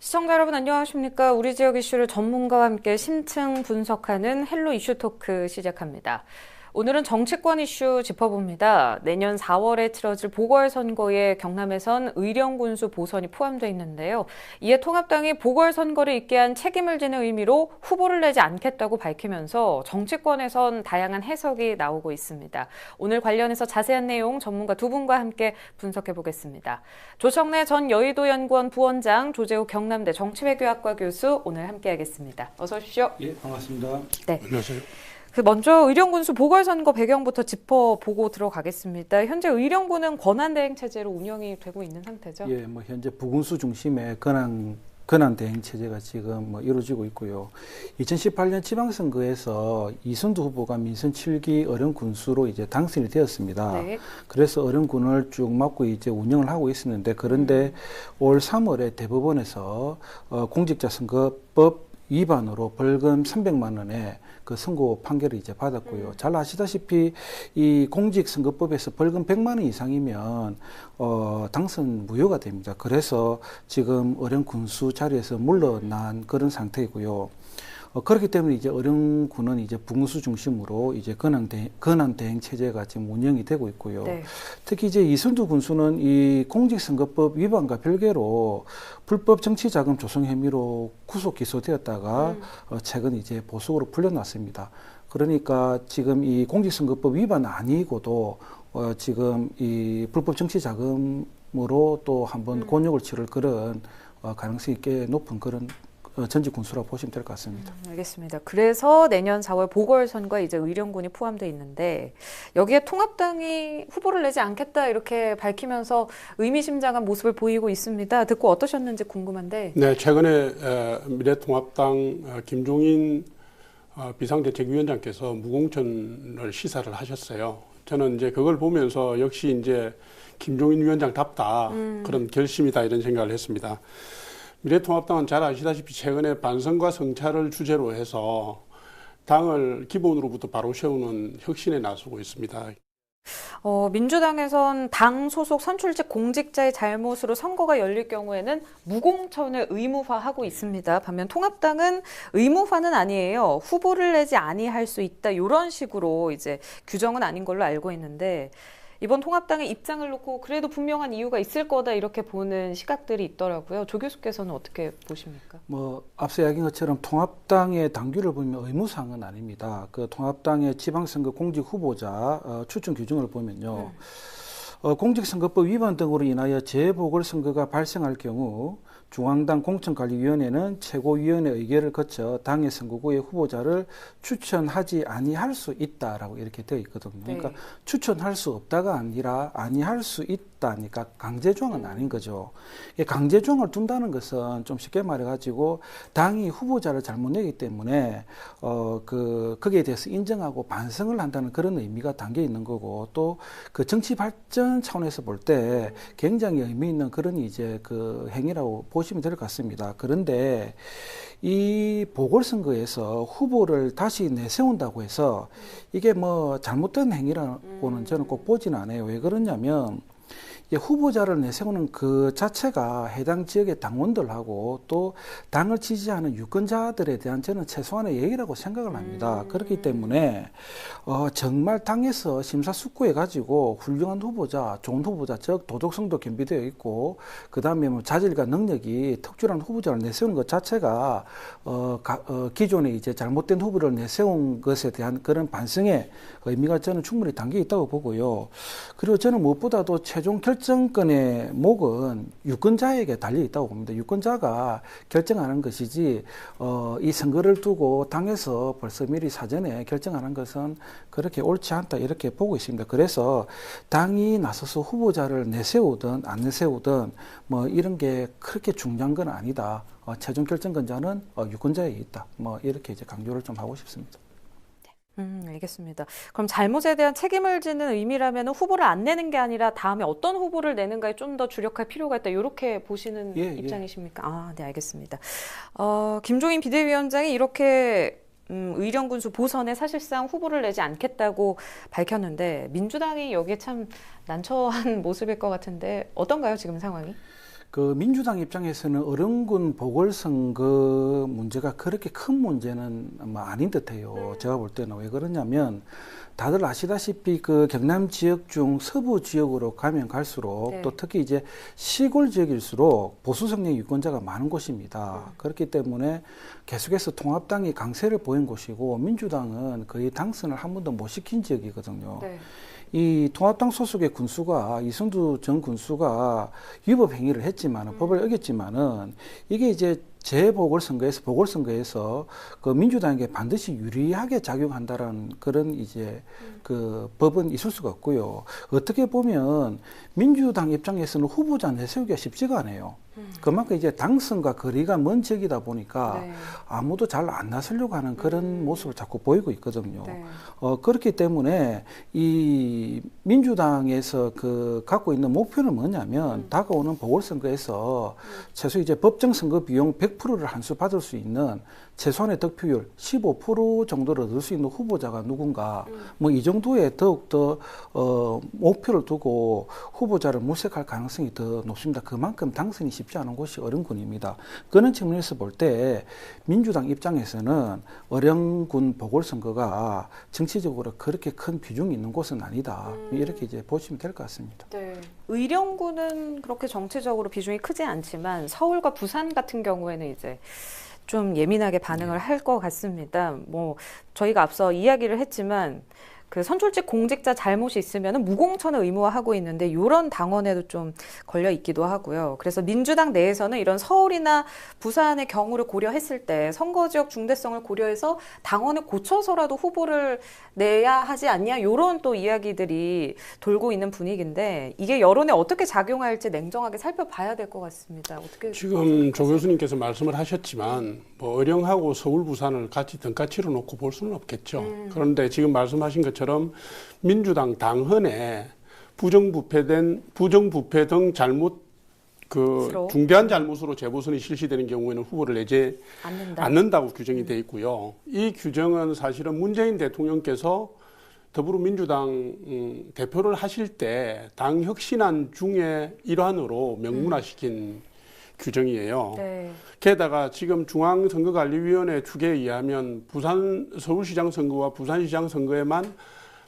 시청자 여러분 안녕하십니까? 우리 지역 이슈를 전문가와 함께 심층 분석하는 헬로 이슈 토크 시작합니다. 오늘은 정치권 이슈 짚어봅니다. 내년 4월에 치러질 보궐선거에 경남에선 의령군수 보선이 포함되어 있는데요. 이에 통합당이 보궐선거를 있게 한 책임을 지는 의미로 후보를 내지 않겠다고 밝히면서 정치권에선 다양한 해석이 나오고 있습니다. 오늘 관련해서 자세한 내용 전문가 두 분과 함께 분석해보겠습니다. 조정래 전 여의도연구원 부원장, 조재욱 경남대 정치외교학과 교수 오늘 함께하겠습니다. 어서 오십시오. 예, 반갑습니다. 네. 안녕하세요. 먼저 의령군수 보궐선거 배경부터 짚어보고 들어가겠습니다. 현재 의령군은 권한대행 체제로 운영이 되고 있는 상태죠? 예, 현재 부군수 중심의 권한 대행 체제가 지금 이루어지고 있고요. 2018년 지방선거에서 이순두 후보가 민선 7기 어령군수로 이제 당선이 되었습니다. 네. 그래서 어령군을 쭉 맡고 이제 운영을 하고 있었는데, 그런데 올 3월에 대법원에서 공직자 선거법 위반으로 벌금 300만 원의 그 선고 판결을 이제 받았고요. 잘 아시다시피 이 공직선거법에서 벌금 100만 원 이상이면 당선 무효가 됩니다. 그래서 지금 어령군수 자리에서 물러난 그런 상태이고요. 그렇기 때문에 이제 어령군은 이제 부군수 중심으로 이제 권한 대행 체제가 지금 운영이 되고 있고요. 네. 특히 이제 이순두 군수는 이 공직선거법 위반과 별개로 불법 정치자금 조성 혐의로 구속 기소되었다가 최근 이제 보석으로 풀려났습니다. 그러니까 지금 이 공직선거법 위반 아니고도 지금 이 불법 정치자금으로 또 한번 곤욕을 치를 그런 가능성이 꽤 높은 그런 전직 군수라고 보시면 될 것 같습니다. 알겠습니다. 그래서 내년 4월 보궐선거에 이제 의령군이 포함되어 있는데, 여기에 통합당이 후보를 내지 않겠다 이렇게 밝히면서 의미심장한 모습을 보이고 있습니다. 듣고 어떠셨는지 궁금한데. 네, 최근에 미래통합당 김종인 비상대책위원장께서 무공천을 시사를 하셨어요. 저는 이제 그걸 보면서 역시 이제 김종인 위원장답다 그런 결심이다 이런 생각을 했습니다. 미래통합당은 잘 아시다시피 최근에 반성과 성찰을 주제로 해서 당을 기본으로부터 바로 세우는 혁신에 나서고 있습니다. 민주당에선 당 소속 선출직 공직자의 잘못으로 선거가 열릴 경우에는 무공천을 의무화하고 있습니다. 반면 통합당은 의무화는 아니에요. 후보를 내지 아니할 수 있다. 이런 식으로 이제 규정은 아닌 걸로 알고 있는데, 이번 통합당의 입장을 놓고 그래도 분명한 이유가 있을 거다 이렇게 보는 시각들이 있더라고요. 조 교수께서는 어떻게 보십니까? 앞서 이야기한 것처럼 통합당의 당규를 보면 의무사항은 아닙니다. 그 통합당의 지방선거 공직 후보자 추천 규정을 보면요. 공직선거법 위반 등으로 인하여 재보궐선거가 발생할 경우 중앙당 공천관리위원회는 최고위원회 의결을 거쳐 당의 선거구의 후보자를 추천하지 아니할 수 있다라고 이렇게 되어 있거든요. 그러니까 추천할 수 없다가 아니라 아니할 수 있다니까 강제조항은 아닌 거죠. 강제조항을 둔다는 것은 좀 쉽게 말해가지고 당이 후보자를 잘못 내기 때문에 거기에 대해서 인정하고 반성을 한다는 그런 의미가 담겨 있는 거고, 또 그 정치 발전 차원에서 볼 때 굉장히 의미 있는 그런 이제 그 행위라고 보시면 될 것 같습니다. 그런데 이 보궐선거에서 후보를 다시 내세운다고 해서 이게 잘못된 행위라고는 저는 꼭 보지는 않아요. 왜 그러냐면 후보자를 내세우는 그 자체가 해당 지역의 당원들하고 또 당을 지지하는 유권자들에 대한 저는 최소한의 예의라고 생각을 합니다. 그렇기 때문에 정말 당에서 심사숙고해가지고 훌륭한 후보자, 좋은 후보자, 즉 도덕성도 겸비되어 있고 그 다음에 자질과 능력이 특출한 후보자를 내세우는 것 자체가 기존에 이제 잘못된 후보를 내세운 것에 대한 그런 반성의 의미가 저는 충분히 담겨 있다고 보고요. 그리고 저는 무엇보다도 최종 결정권의 목은 유권자에게 달려 있다고 봅니다. 유권자가 결정하는 것이지 이 선거를 두고 당에서 벌써 미리 사전에 결정하는 것은 그렇게 옳지 않다 이렇게 보고 있습니다. 그래서 당이 나서서 후보자를 내세우든 안 내세우든 이런 게 그렇게 중요한 건 아니다. 최종 결정권자는 유권자에 있다. 이렇게 이제 강조를 좀 하고 싶습니다. 알겠습니다. 그럼 잘못에 대한 책임을 지는 의미라면 후보를 안 내는 게 아니라 다음에 어떤 후보를 내는가에 좀 더 주력할 필요가 있다. 이렇게 보시는 입장이십니까? 네, 알겠습니다. 김종인 비대위원장이 이렇게 의령군수 보선에 사실상 후보를 내지 않겠다고 밝혔는데 민주당이 여기에 참 난처한 모습일 것 같은데 어떤가요, 지금 상황이? 그 민주당 입장에서는 어령군 보궐선거 문제가 그렇게 큰 문제는 아마 아닌 듯해요. 제가 볼 때는 왜 그러냐면 다들 아시다시피 그 경남 지역 중 서부 지역으로 가면 갈수록 네. 또 특히 이제 시골 지역일수록 보수 성향 유권자가 많은 곳입니다. 그렇기 때문에 계속해서 통합당이 강세를 보인 곳이고 민주당은 거의 당선을 한 번도 못 시킨 지역이거든요. 네. 이 통합당 소속의 군수가 이승두 전 군수가 위법 행위를 했지만은 법을 어겼지만은 이게 이제 보궐선거에서 그 민주당에게 반드시 유리하게 작용한다라는 그런 이제 그 법은 있을 수가 없고요. 어떻게 보면 민주당 입장에서는 후보자 내세우기가 쉽지가 않아요. 그만큼 이제 당선과 거리가 먼 지역이다 보니까 네. 아무도 잘 안 나서려고 하는 그런 모습을 자꾸 보이고 있거든요. 네. 그렇기 때문에 이 민주당에서 그 갖고 있는 목표는 뭐냐면 다가오는 보궐선거에서 최소 이제 법정 선거 비용 100%를 한수 받을 수 있는 최소한의 득표율 15% 정도를 얻을 수 있는 후보자가 누군가 뭐 이 정도에 더욱더 목표를 두고 후보자를 물색할 가능성이 더 높습니다. 그만큼 당선이 쉽지 않은 곳이 어령군입니다. 그런 측면에서 볼 때 민주당 입장에서는 어령군 보궐선거가 정치적으로 그렇게 큰 비중이 있는 곳은 아니다. 이렇게 이제 보시면 될 것 같습니다. 네. 의령군은 그렇게 정치적으로 비중이 크지 않지만 서울과 부산 같은 경우에는 이제 좀 예민하게 반응을 할 것 같습니다. 뭐 저희가 앞서 이야기를 했지만 그 선출직 공직자 잘못이 있으면 무공천을 의무화하고 있는데 이런 당원에도 좀 걸려 있기도 하고요. 그래서 민주당 내에서는 이런 서울이나 부산의 경우를 고려했을 때 선거지역 중대성을 고려해서 당원을 고쳐서라도 후보를 내야 하지 않냐 이런 또 이야기들이 돌고 있는 분위기인데 이게 여론에 어떻게 작용할지 냉정하게 살펴봐야 될 것 같습니다. 어떻게 지금 조 교수님께서 말씀을 하셨지만 뭐 어령하고 서울, 부산을 같이 등가치로 놓고 볼 수는 없겠죠. 그런데 지금 말씀하신 것처럼 민주당 당헌에 부정부패 등 잘못 중대한 잘못으로 재보선이 실시되는 경우에는 후보를 내지 않는다고 규정이 되어 있고요. 이 규정은 사실은 문재인 대통령께서 더불어민주당 대표를 하실 때 당 혁신안 중에 일환으로 명문화시킨 규정이에요. 네. 게다가 지금 중앙선거관리위원회 추계에 의하면 부산 서울시장 선거와 부산시장 선거에만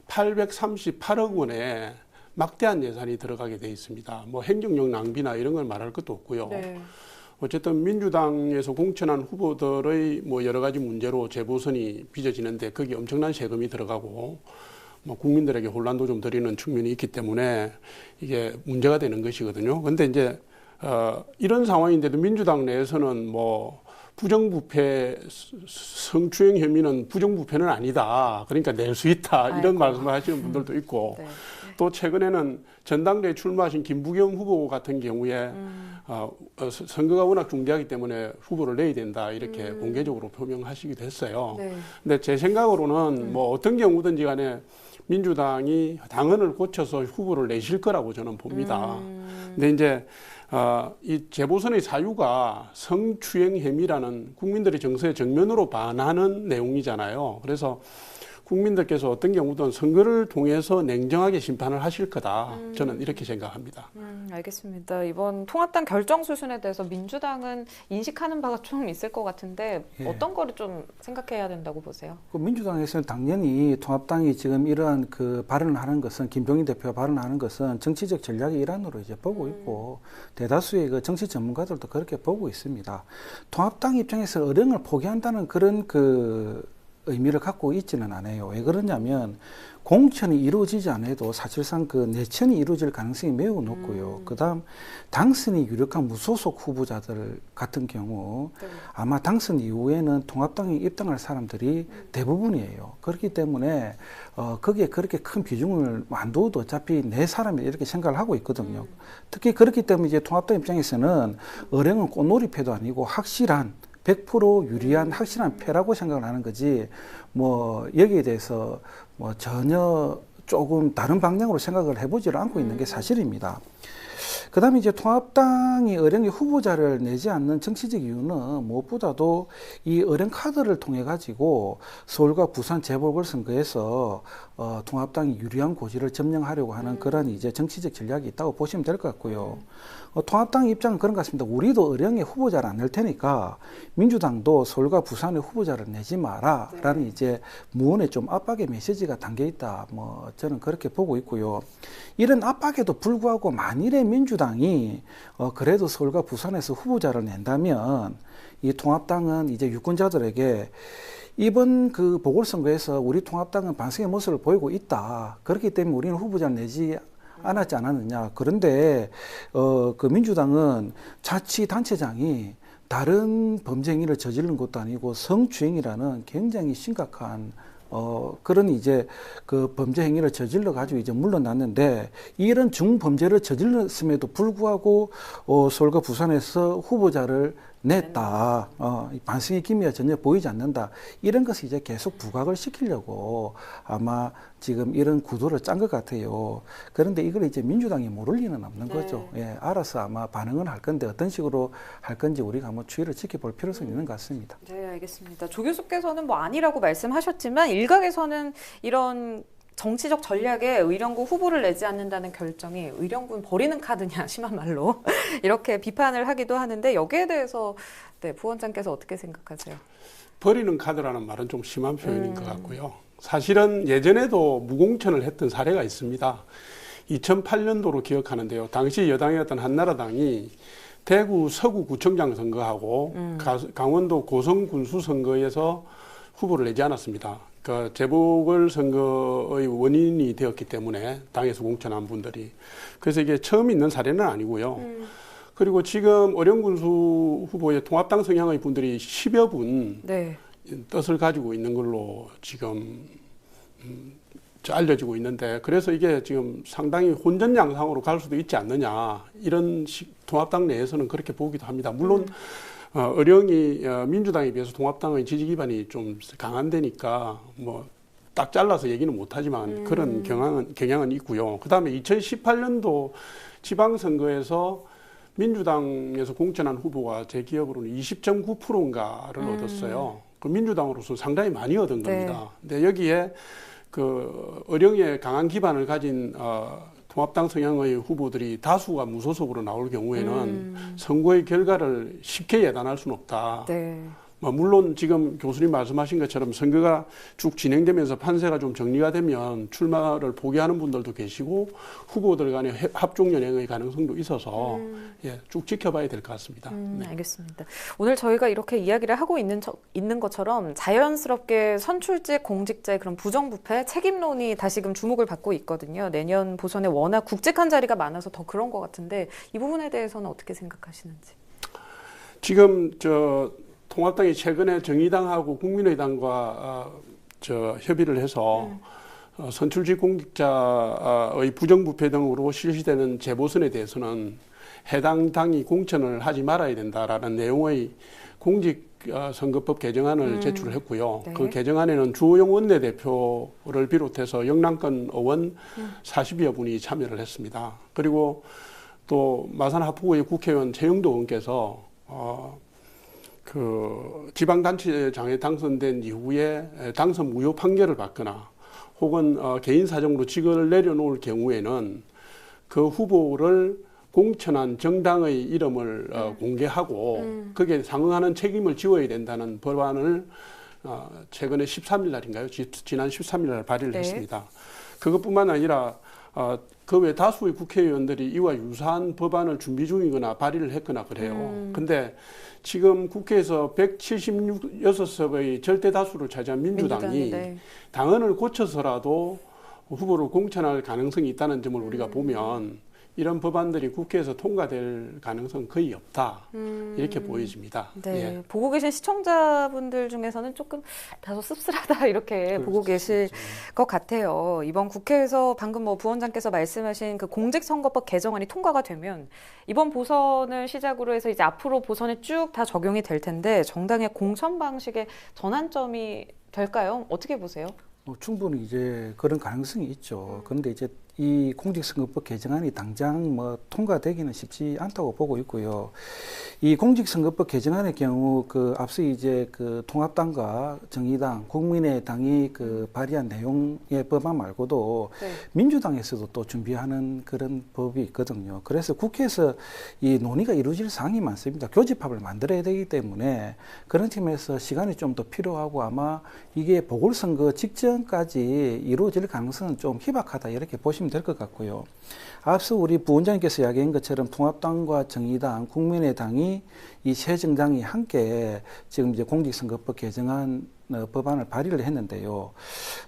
838억 원의 막대한 예산이 들어가게 돼 있습니다. 뭐 행정력 낭비나 이런 걸 말할 것도 없고요. 네. 어쨌든 민주당에서 공천한 후보들의 뭐 여러 가지 문제로 재보선이 빚어지는데 거기 엄청난 세금이 들어가고 뭐 국민들에게 혼란도 좀 드리는 측면이 있기 때문에 이게 문제가 되는 것이거든요. 근데 이제 이런 상황인데도 민주당 내에서는 뭐 부정부패 성추행 혐의는 부정부패는 아니다. 그러니까 낼 수 있다. 이런 말씀을 하시는 분들도 있고 네. 또 최근에는 전당대회 출마하신 김부겸 후보 같은 경우에 선거가 워낙 중대하기 때문에 후보를 내야 된다. 이렇게 공개적으로 표명하시기도 했어요. 네. 근데 제 생각으로는 뭐 어떤 경우든지 간에 민주당이 당헌을 고쳐서 후보를 내실 거라고 저는 봅니다. 근데 이제 이 재보선의 사유가 성추행 혐의라는 국민들의 정서에 정면으로 반하는 내용이잖아요. 그래서 국민들께서 어떤 경우든 선거를 통해서 냉정하게 심판을 하실 거다. 저는 이렇게 생각합니다. 알겠습니다. 이번 통합당 결정 수순에 대해서 민주당은 인식하는 바가 좀 있을 것 같은데 어떤 거를 좀 생각해야 된다고 보세요? 그 민주당에서는 당연히 통합당이 지금 이러한 그 발언을 하는 것은 김종인 대표가 발언하는 것은 정치적 전략의 일환으로 이제 보고 있고 대다수의 그 정치 전문가들도 그렇게 보고 있습니다. 통합당 입장에서 어령을 포기한다는 그런 그 의미를 갖고 있지는 않아요. 왜 그러냐면 공천이 이루어지지 않아도 사실상 그 내천이 이루어질 가능성이 매우 높고요. 그다음 당선이 유력한 무소속 후보자들 같은 경우 아마 당선 이후에는 통합당에 입당할 사람들이 대부분이에요. 그렇기 때문에 거기에 그렇게 큰 비중을 안 둬도 어차피 내 사람이 이렇게 생각을 하고 있거든요. 특히 그렇기 때문에 이제 통합당 입장에서는 어령은 꽃놀이패도 아니고 확실한 100% 유리한 확실한 패라고 생각을 하는 거지 뭐 여기에 대해서 뭐 전혀 조금 다른 방향으로 생각을 해보지를 않고 있는 게 사실입니다. 그다음에 이제 통합당이 어령의 후보자를 내지 않는 정치적 이유는 무엇보다도 이 어령 카드를 통해 가지고 서울과 부산 재보궐선거에서 통합당이 유리한 고지를 점령하려고 하는 그런 이제 정치적 전략이 있다고 보시면 될 것 같고요. 통합당 입장은 그런 것 같습니다. 우리도 어령의 후보자를 안 낼 테니까 민주당도 서울과 부산의 후보자를 내지 마라라는 이제 무언의 좀 압박의 메시지가 담겨 있다. 뭐 저는 그렇게 보고 있고요. 이런 압박에도 불구하고 만일에 민주당이 그래도 서울과 부산에서 후보자를 낸다면 이 통합당은 이제 유권자들에게 이번 그 보궐선거에서 우리 통합당은 반성의 모습을 보이고 있다. 그렇기 때문에 우리는 후보자를 내지 않았지 않았느냐. 그런데 그 민주당은 자치단체장이 다른 범죄 행위를 저지른 것도 아니고 성추행이라는 굉장히 심각한 그런 이제 그 범죄 행위를 저질러 가지고 이제 물러났는데 이런 중범죄를 저질렀음에도 불구하고 서울과 부산에서 후보자를 냈다. 반성의 기미가 전혀 보이지 않는다. 이런 것을 이제 계속 부각을 시키려고 아마 지금 이런 구도를 짠 것 같아요. 그런데 이걸 이제 민주당이 모를 리는 없는 거죠. 예, 알아서 아마 반응은 할 건데 어떤 식으로 할 건지 우리가 한번 추이를 지켜볼 필요성이 있는 것 같습니다. 네, 알겠습니다. 조 교수께서는 뭐 아니라고 말씀하셨지만 일각에서는 이런 정치적 전략에 의령구 후보를 내지 않는다는 결정이 의령군 버리는 카드냐 심한 말로 이렇게 비판을 하기도 하는데 여기에 대해서 네, 부원장께서 어떻게 생각하세요? 버리는 카드라는 말은 좀 심한 표현인 것 같고요. 사실은 예전에도 무공천을 했던 사례가 있습니다. 2008년도로 기억하는데요. 당시 여당이었던 한나라당이 대구 서구구청장 선거하고 강원도 고성군수 선거에서 후보를 내지 않았습니다. 그 재보궐선거의 원인이 되었기 때문에 당에서 공천한 분들이. 그래서 이게 처음 있는 사례는 아니고요. 그리고 지금 어령군수 후보의 통합당 성향의 분들이 10여 분 네. 뜻을 가지고 있는 걸로 지금 알려지고 있는데 그래서 이게 지금 상당히 혼전양상으로 갈 수도 있지 않느냐 이런 통합당 내에서는 그렇게 보기도 합니다. 물론 어령이 민주당에 비해서 통합당의 지지 기반이 좀 강한 데니까 뭐 딱 잘라서 얘기는 못하지만 그런 경향은 있고요. 그다음에 2018년도 지방선거에서 민주당에서 공천한 후보가 제 기억으로는 20.9%인가를 얻었어요. 그 민주당으로서 상당히 많이 얻은 겁니다. 네. 근데 여기에 그 어령의 강한 기반을 가진 통합당 성향의 후보들이 다수가 무소속으로 나올 경우에는 선거의 결과를 쉽게 예단할 수는 없다. 네. 물론 지금 교수님 말씀하신 것처럼 선거가 쭉 진행되면서 판세가 좀 정리가 되면 출마를 포기하는 분들도 계시고 후보들 간의 합종연행의 가능성도 있어서 예, 쭉 지켜봐야 될 것 같습니다. 네. 알겠습니다. 오늘 저희가 이렇게 이야기를 하고 있는 것처럼 자연스럽게 선출직 공직자의 그런 부정부패 책임론이 다시금 주목을 받고 있거든요. 내년 보선에 워낙 굵직한 자리가 많아서 더 그런 것 같은데 이 부분에 대해서는 어떻게 생각하시는지? 지금 통합당이 최근에 정의당하고 국민의당과 협의를 해서 선출직 공직자의 부정부패 등으로 실시되는 재보선에 대해서는 해당 당이 공천을 하지 말아야 된다라는 내용의 공직선거법 개정안을 제출을 했고요. 네. 그 개정안에는 주호영 원내대표를 비롯해서 영남권 의원 40여 분이 참여를 했습니다. 그리고 또 마산 하포구의 국회의원 최영도 의원께서 그 지방단체장에 당선된 이후에 당선 무효 판결을 받거나 혹은 개인 사정으로 직을 내려놓을 경우에는 그 후보를 공천한 정당의 이름을 공개하고 거기에 상응하는 책임을 지어야 된다는 법안을 최근에 13일 날인가요? 지난 13일 날 발의를 네. 했습니다. 그것뿐만 아니라 그 외 다수의 국회의원들이 이와 유사한 법안을 준비 중이거나 발의를 했거나 그래요. 근데 지금 국회에서 176석의 절대 다수를 차지한 민주당이 네. 당헌을 고쳐서라도 후보를 공천할 가능성이 있다는 점을 우리가 보면 이런 법안들이 국회에서 통과될 가능성은 거의 없다. 이렇게 보여집니다. 네, 예. 보고 계신 시청자분들 중에서는 조금 다소 씁쓸하다 이렇게 보고 계실 것 같아요. 이번 국회에서 방금 뭐 부원장께서 말씀하신 그 공직선거법 개정안이 통과가 되면 이번 보선을 시작으로 해서 이제 앞으로 보선에 쭉 다 적용이 될 텐데 정당의 공천 방식의 전환점이 될까요? 어떻게 보세요? 충분히 이제 그런 가능성이 있죠. 그런데 이제 이 공직선거법 개정안이 당장 뭐 통과되기는 쉽지 않다고 보고 있고요. 이 공직선거법 개정안의 경우 그 앞서 이제 그 통합당과 정의당, 국민의당이 그 발의한 내용의 법안 말고도 네. 민주당에서도 또 준비하는 그런 법이 있거든요. 그래서 국회에서 이 논의가 이루어질 사항이 많습니다. 교집합을 만들어야 되기 때문에 그런 측면에서 시간이 좀 더 필요하고 아마 이게 보궐선거 직전까지 이루어질 가능성은 좀 희박하다 이렇게 보시면 될 것 같고요. 앞서 우리 부원장님께서 이야기한 것처럼 통합당과 정의당, 국민의당이 이 세 정당이 함께 지금 이제 공직선거법 개정안 법안을 발의를 했는데요.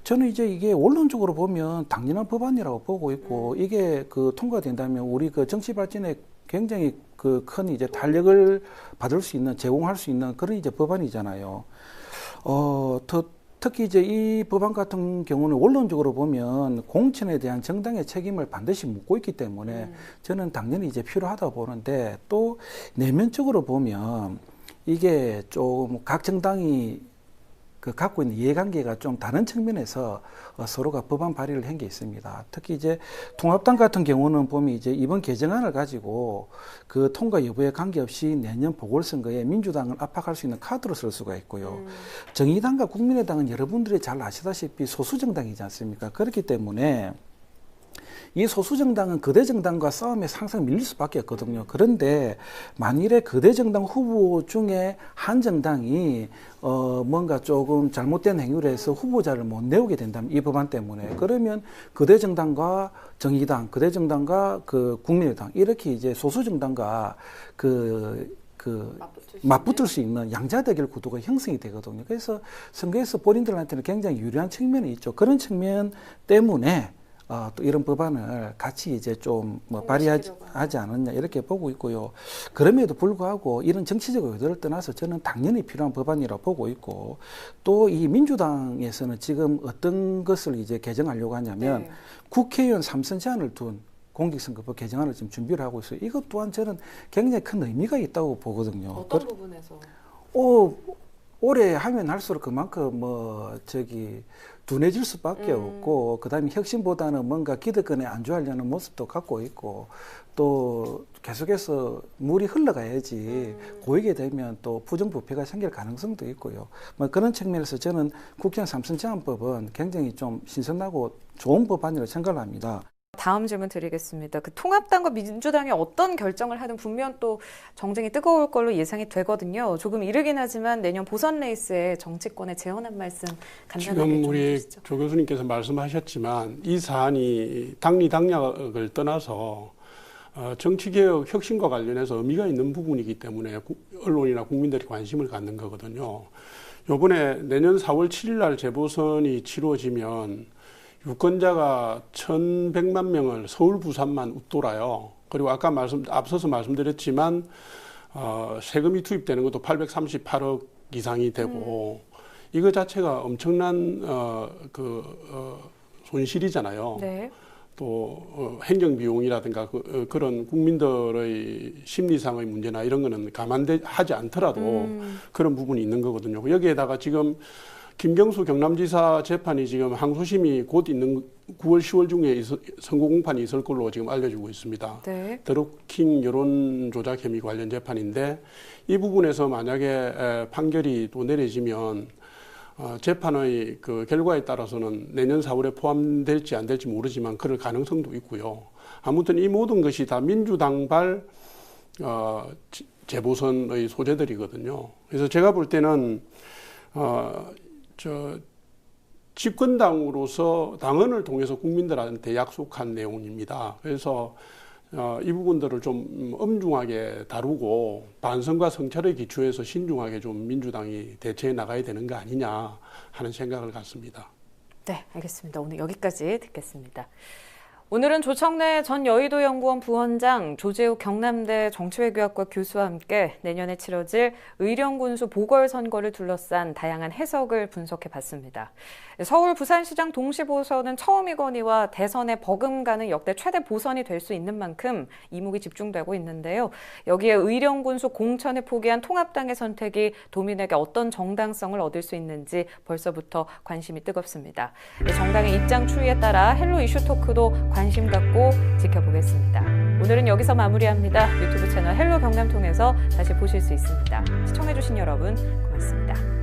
저는 이제 이게 원론적으로 보면 당연한 법안이라고 보고 있고 이게 그 통과된다면 우리 그 정치 발전에 굉장히 그 큰 이제 탄력을 받을 수 있는 제공할 수 있는 그런 이제 법안이잖아요. 특히 이제 이 법안 같은 경우는 원론적으로 보면 공천에 대한 정당의 책임을 반드시 묻고 있기 때문에 저는 당연히 이제 필요하다고 보는데 또 내면적으로 보면 이게 좀 각 정당이 그 갖고 있는 이해관계가 좀 다른 측면에서 서로가 법안 발의를 한 게 있습니다. 특히 이제 통합당 같은 경우는 보면 이제 이번 개정안을 가지고 그 통과 여부에 관계없이 내년 보궐선거에 민주당을 압박할 수 있는 카드로 쓸 수가 있고요. 정의당과 국민의당은 여러분들이 잘 아시다시피 소수정당이지 않습니까? 그렇기 때문에 이 소수정당은 거대정당과 싸움에서 항상 밀릴 수밖에 없거든요. 그런데 만일에 거대정당 후보 중에 한 정당이 뭔가 조금 잘못된 행위를 해서 후보자를 못 내오게 된다면 이 법안 때문에 그러면 거대정당과 정의당, 거대정당과 그 국민의당 이렇게 이제 소수정당과 맞붙을 수 있는 양자대결 구도가 형성이 되거든요. 그래서 선거에서 본인들한테는 굉장히 유리한 측면이 있죠. 그런 측면 때문에 또 이런 법안을 같이 이제 좀 뭐 발의하지 않았냐 이렇게 보고 있고요. 그럼에도 불구하고 이런 정치적 의도를 떠나서 저는 당연히 필요한 법안이라고 보고 있고 또 이 민주당에서는 지금 어떤 것을 이제 개정하려고 하냐면 국회의원 3선 제한을 둔 공직선거법 개정안을 지금 준비를 하고 있어요. 이것 또한 저는 굉장히 큰 의미가 있다고 보거든요. 어떤 부분에서? 오래 하면 할수록 그만큼 둔해질 수밖에 없고 그다음에 혁신보다는 뭔가 기득권에 안주하려는 모습도 갖고 있고 또 계속해서 물이 흘러가야지 고이게 되면 또 부정부패가 생길 가능성도 있고요. 뭐 그런 측면에서 저는 국회의원 3선 제한법은 굉장히 좀 신선하고 좋은 법안이라고 생각을 합니다. 다음 질문 드리겠습니다. 그 통합당과 민주당이 어떤 결정을 하든 분명 또 정쟁이 뜨거울 걸로 예상이 되거든요. 조금 이르긴 하지만 내년 보선 레이스에 정치권에 재언한 말씀 간단하게 지금 좀 우리 해주시죠. 조 교수님께서 말씀하셨지만 이 사안이 당리당략을 떠나서 정치개혁 혁신과 관련해서 의미가 있는 부분이기 때문에 언론이나 국민들이 관심을 갖는 거거든요. 이번에 내년 4월 7일 날 재보선이 치루어지면 유권자가 1,100만 명을 서울, 부산만 웃돌아요. 그리고 아까 앞서서 말씀드렸지만 세금이 투입되는 것도 838억 이상이 되고 이거 자체가 엄청난 손실이잖아요. 네. 또 행정비용이라든가 그런 국민들의 심리상의 문제나 이런 거는 감안하지 않더라도 그런 부분이 있는 거거든요. 여기에다가 지금 김경수 경남지사 재판이 지금 항소심이 곧 있는 9월, 10월 중에 선고 공판이 있을 걸로 지금 알려지고 있습니다. 네. 드루킹 여론조작 혐의 관련 재판인데 이 부분에서 만약에 판결이 또 내려지면 재판의 그 결과에 따라서는 내년 4월에 포함될지 안 될지 모르지만 그럴 가능성도 있고요. 아무튼 이 모든 것이 다 민주당발 재보선의 소재들이거든요. 그래서 제가 볼 때는 집권당으로서 당헌을 통해서 국민들한테 약속한 내용입니다. 그래서 이 부분들을 좀 엄중하게 다루고 반성과 성찰의 기초에서 신중하게 좀 민주당이 대처해 나가야 되는 거 아니냐 하는 생각을 갖습니다. 네, 알겠습니다. 오늘 여기까지 듣겠습니다. 오늘은 조청래 전 여의도연구원 부원장, 조재욱 경남대 정치외교학과 교수와 함께 내년에 치러질 의령군수 보궐선거를 둘러싼 다양한 해석을 분석해봤습니다. 서울 부산시장 동시보선은 처음이거니와 대선에 버금가는 역대 최대 보선이 될 수 있는 만큼 이목이 집중되고 있는데요. 여기에 의령군수 공천을 포기한 통합당의 선택이 도민에게 어떤 정당성을 얻을 수 있는지 벌써부터 관심이 뜨겁습니다. 정당의 입장 추이에 따라 헬로 이슈 토크도 관심 갖고 지켜보겠습니다. 오늘은 여기서 마무리합니다. 유튜브 채널 헬로 경남 통해서 다시 보실 수 있습니다. 시청해주신 여러분 고맙습니다.